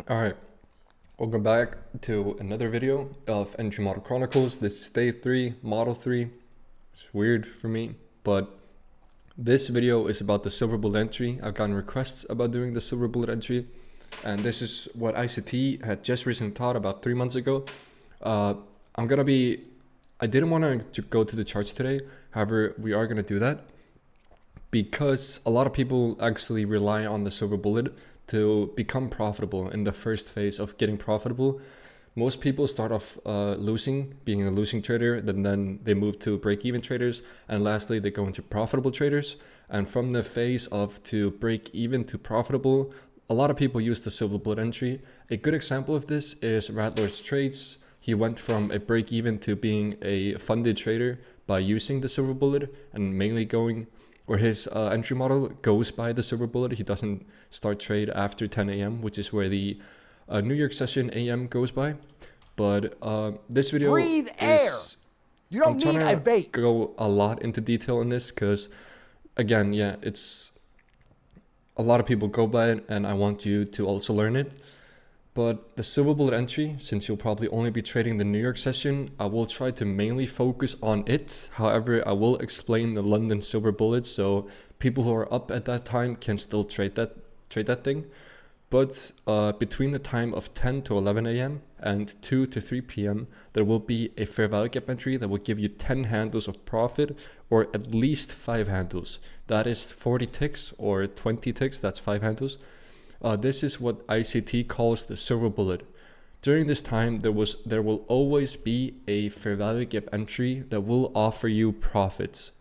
Alright, welcome back to another video of Entry Model Chronicles. This is day 3, Model 3. It's weird for me, but this video is about the silver bullet entry. I've gotten requests about doing the silver bullet entry, and this is what ICT had just recently taught about 3 months ago. I didn't want to go to the charts today, however, we are going to do that because a lot of people actually rely on the silver bullet to become profitable in the first phase of getting profitable. Most people start off being a losing trader, then they move to break-even traders, and lastly they go into profitable traders. And from the phase of to break even to profitable, a lot of people use the silver bullet entry. A good example of this is Ratlord's Trades. He went from a break-even to being a funded trader by using the silver bullet and mainly his entry model goes by the silver bullet. He doesn't start trade after 10 a.m., which is where the New York session AM goes by. But this video Breathe air. You don't need a vape. Go a lot into detail in this because, again, yeah, it's a lot of people go by it, and I want you to also learn it. But the silver bullet entry, since you'll probably only be trading the New York session, I will try to mainly focus on it. However, I will explain the London silver bullet so people who are up at that time can still trade that thing. But between the time of 10 to 11 a.m. and 2 to 3 p.m., there will be a fair value gap entry that will give you 10 handles of profit, or at least 5 handles. That is 40 ticks or 20 ticks, that's 5 handles. This is what ICT calls the silver bullet. During this time, there will always be a fair value gap entry that will offer you profits.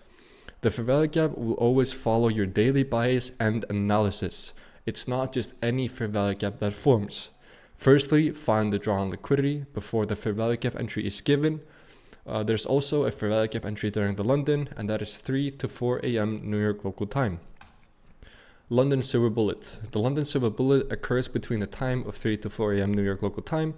The fair value gap will always follow your daily bias and analysis. It's not just any fair value gap that forms. Firstly, find the drawn liquidity before the fair value gap entry is given. There's also a fair value gap entry during the London, and that is 3 to 4 a.m. New York local time. London silver bullet. The London silver bullet occurs between the time of 3 to 4 a.m. New York local time.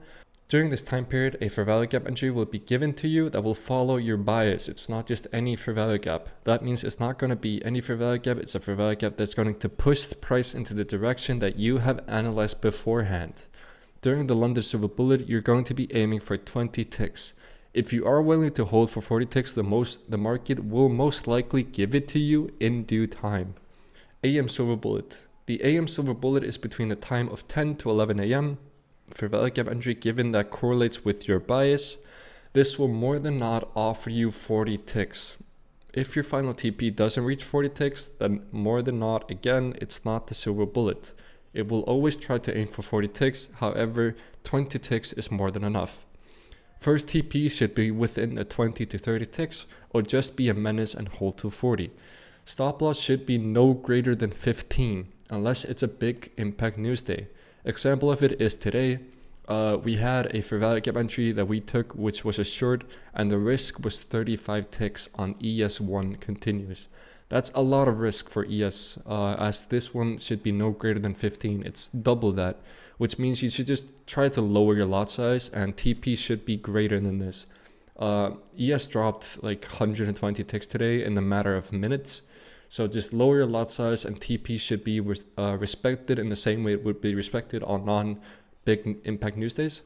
During this time period, a fair value gap entry will be given to you that will follow your bias. It's not just any fair value gap. That means it's not going to be any fair value gap. It's a fair value gap that's going to push the price into the direction that you have analyzed beforehand. During the London silver bullet, you're going to be aiming for 20 ticks. If you are willing to hold for 40 ticks, the market will most likely give it to you in due time. AM silver bullet. The AM silver bullet is between the time of 10 to 11 a.m. Fair value gap entry given that correlates with your bias. This will more than not offer you 40 ticks. If your final TP doesn't reach 40 ticks, then more than not, again, it's not the silver bullet. It will always try to aim for 40 ticks, however, 20 ticks is more than enough. First TP should be within the 20 to 30 ticks, or just be a menace and hold to 40. Stop loss should be no greater than 15, unless it's a big impact news day. Example of it is today. We had a fair value gap entry that we took, which was a short, and the risk was 35 ticks on ES1 continues. That's a lot of risk for ES, as this one should be no greater than 15. It's double that, which means you should just try to lower your lot size, and TP should be greater than this. ES dropped like 120 ticks today in a matter of minutes. So just lower your lot size, and TP should be respected in the same way it would be respected on non-big impact news days.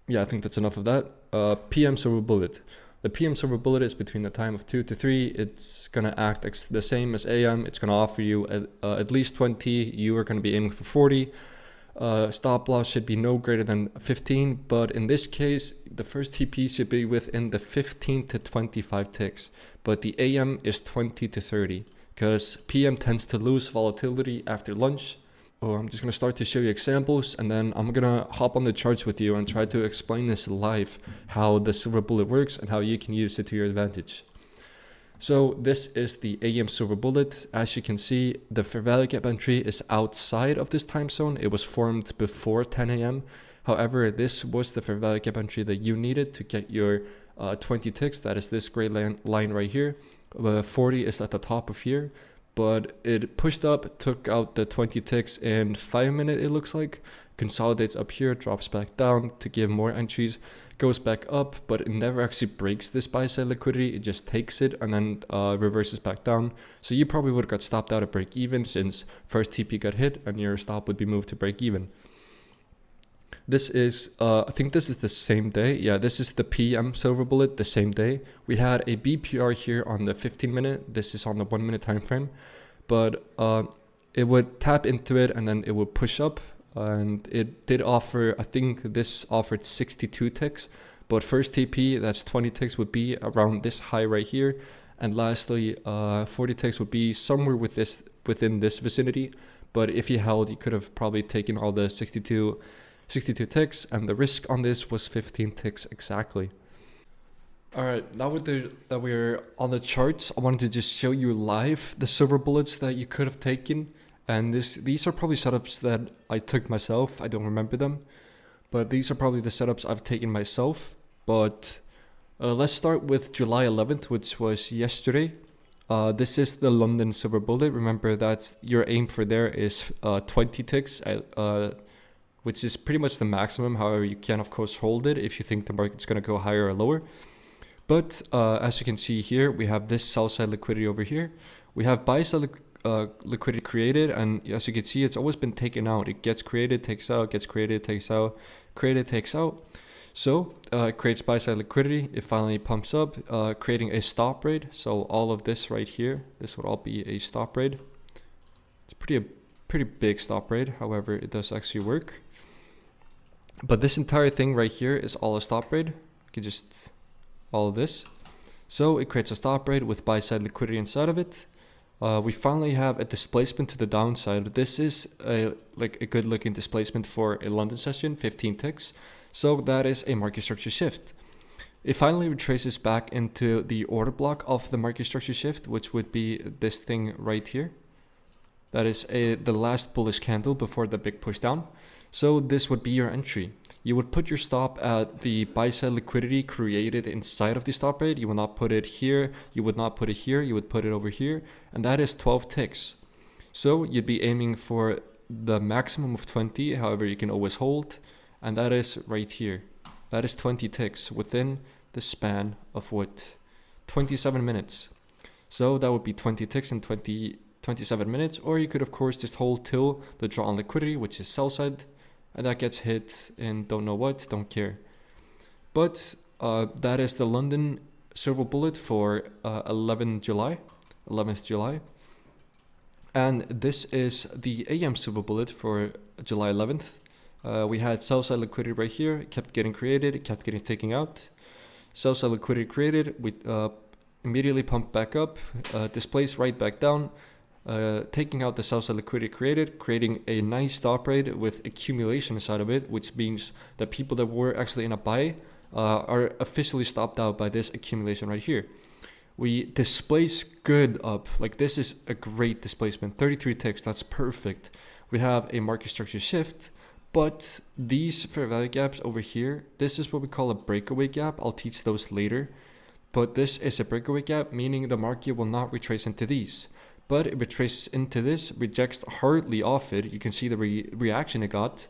Yeah, I think that's enough of that. PM silver bullet. The PM silver bullet is between the time of 2 to 3. It's going to act the same as AM. It's going to offer you at least 20. You are going to be aiming for 40. Stop loss should be no greater than 15, but in this case, the first TP should be within the 15 to 25 ticks, but the AM is 20 to 30, because PM tends to lose volatility after lunch. I'm just going to start to show you examples, and then I'm going to hop on the charts with you and try to explain this live, how the silver bullet works and how you can use it to your advantage. So this is the AM silver bullet. As you can see, the fair value gap entry is outside of this time zone. It was formed before 10 a.m. However, this was the fair value gap entry that you needed to get your 20 ticks. That is this gray line right here. 40 is at the top of here. but it pushed up, took out the 20 ticks in 5 minutes, it looks like, consolidates up here, drops back down to give more entries, goes back up, but it never actually breaks this buy side liquidity. It just takes it and then reverses back down. So you probably would have got stopped out at break even, since first TP got hit and your stop would be moved to break even. This is, I think this is the same day. Yeah, this is the PM silver bullet the same day. We had a BPR here on the 15 minute. This is on the 1 minute time frame. But it would tap into it and then it would push up. And it did offer, I think this offered 62 ticks. But first TP, that's 20 ticks, would be around this high right here. And lastly, 40 ticks would be somewhere within this vicinity. But if you held, you could have probably taken all the 62 ticks, and the risk on this was 15 ticks exactly. Alright, now that we're on the charts, I wanted to just show you live the silver bullets that you could have taken. And these are probably setups that I took myself. I don't remember them, but these are probably the setups I've taken myself. But let's start with July 11th, which was yesterday. This is the London silver bullet. Remember that your aim for there is 20 ticks which is pretty much the maximum. However, you can of course hold it if you think the market's going to go higher or lower. But as you can see here, we have this sell side liquidity over here. We have buy side liquidity created, and as you can see, it's always been taken out. It gets created, takes out, gets created, takes out, created, takes out. So it creates buy side liquidity. It finally pumps up, creating a stop rate. So all of this right here, this would all be a stop rate. It's pretty big stop rate. However, it does actually work. But this entire thing right here is all a stop rate. You can just all of this. So it creates a stop rate with buy side liquidity inside of it. We finally have a displacement to the downside. This is a good looking displacement for a London session, 15 ticks. So that is a market structure shift. It finally retraces back into the order block of the market structure shift, which would be this thing right here. That is the last bullish candle before the big push down. So this would be your entry. You would put your stop at the buy side liquidity created inside of the stop rate. You will not put it here. You would not put it here. You would put it over here. And that is 12 ticks. So you'd be aiming for the maximum of 20. However, you can always hold. And that is right here. That is 20 ticks within the span of 27 minutes. So that would be 20 ticks in 27 minutes. Or you could, of course, just hold till the draw on liquidity, which is sell side. And that gets hit in don't know what, don't care. But that is the London silver bullet for 11th July. And this is the AM silver bullet for July 11th. We had sell side liquidity right here. It kept getting created. It kept getting taken out. Sell side liquidity created. We immediately pumped back up, displaced right back down. Taking out the sell side liquidity created, creating a nice stop rate with accumulation inside of it, which means that people that were actually in a buy are officially stopped out by this accumulation right here. We displace good up, like this is a great displacement, 33 ticks, that's perfect. We have a market structure shift, but these fair value gaps over here, this is what we call a breakaway gap. I'll teach those later, but this is a breakaway gap, meaning the market will not retrace into these. But it retraces into this, rejects hardly off it. You can see the reaction it got.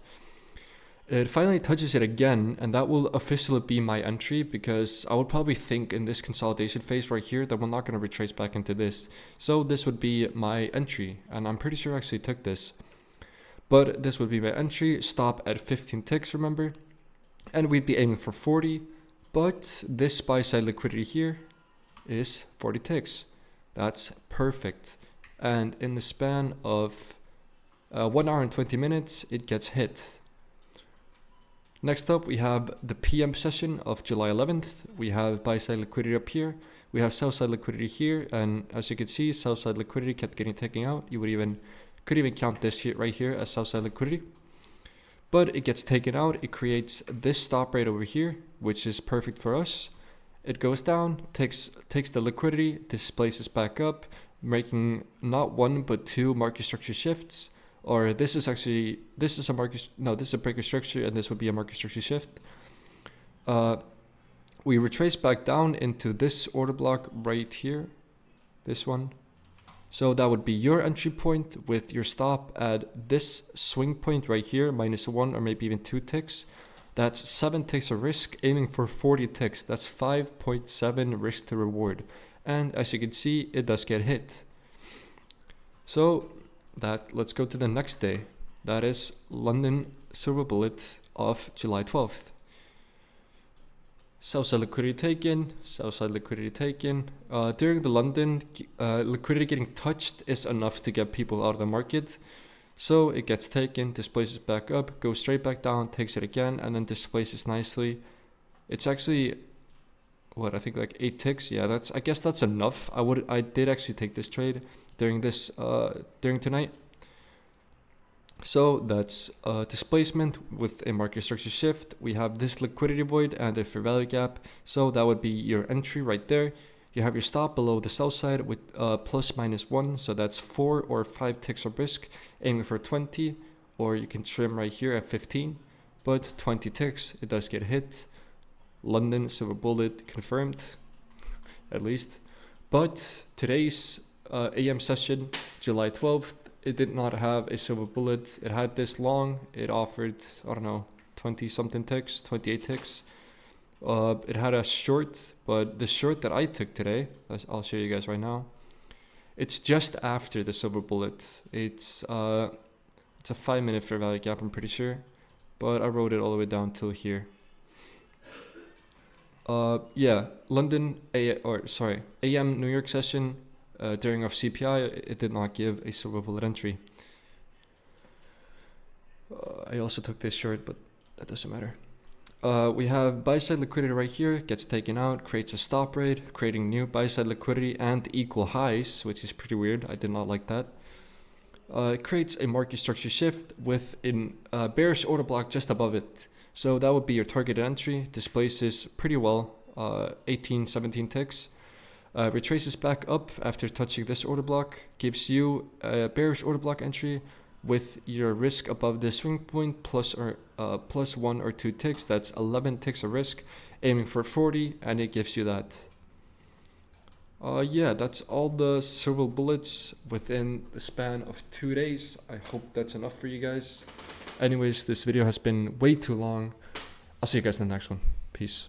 It finally touches it again, and that will officially be my entry, because I would probably think in this consolidation phase right here that we're not going to retrace back into this. So this would be my entry, and I'm pretty sure I actually took this. But this would be my entry, stop at 15 ticks, remember? And we'd be aiming for 40, but this buy side liquidity here is 40 ticks. That's perfect. And in the span of 1 hour and 20 minutes, it gets hit. Next up, we have the PM session of July 11th. We have buy side liquidity up here. We have sell side liquidity here. And as you can see, sell side liquidity kept getting taken out. You could even count this here, right here as sell side liquidity. But it gets taken out. It creates this stop rate over here, which is perfect for us. It goes down, takes the liquidity, displaces back up, making not one but two market structure shifts. Or this is a breaker structure, and this would be a market structure shift. We retrace back down into this order block right here, this one. So that would be your entry point with your stop at this swing point right here, -1 or maybe even 2 ticks. That's 7 ticks of risk, aiming for 40 ticks. That's 5.7 risk to reward. And as you can see, it does get hit. So let's go to the next day. That is London silver bullet of July 12th. Sell side liquidity taken, sell side liquidity taken. During the London, liquidity getting touched is enough to get people out of the market. So it gets taken, displaces back up, goes straight back down, takes it again, and then displaces nicely. It's actually, I think like 8 ticks. Yeah, I guess that's enough. I did actually take this trade during tonight. So that's displacement with a market structure shift. We have this liquidity void and a fair value gap. So that would be your entry right there. You have your stop below the sell side with ±1. So that's 4 or 5 ticks of risk, aiming for 20. Or you can trim right here at 15. But 20 ticks, it does get hit. London silver bullet confirmed, at least. But today's AM session, July 12th, it did not have a silver bullet. It had this long. It offered, 20 something ticks, 28 ticks. It had a short, but the short that I took today, I'll show you guys right now. It's just after the silver bullet. It's a 5-minute fair value gap, I'm pretty sure, but I wrote it all the way down till here. London AM New York session. During our CPI, it did not give a silver bullet entry. I also took this short, but that doesn't matter. We have buy side liquidity right here, gets taken out, creates a stop rate, creating new buy side liquidity and equal highs, which is pretty weird. I did not like that. It creates a market structure shift with a bearish order block just above it. So that would be your targeted entry, displaces pretty well, 18, 17 ticks. Retraces back up after touching this order block, gives you a bearish order block entry with your risk above the swing point plus 1 or 2 ticks. That's 11 ticks of risk, aiming for 40, and it gives you that. That's all the silver bullets within the span of 2 days. I hope that's enough for you guys. Anyways, this video has been way too long. I'll see you guys in the next one. Peace.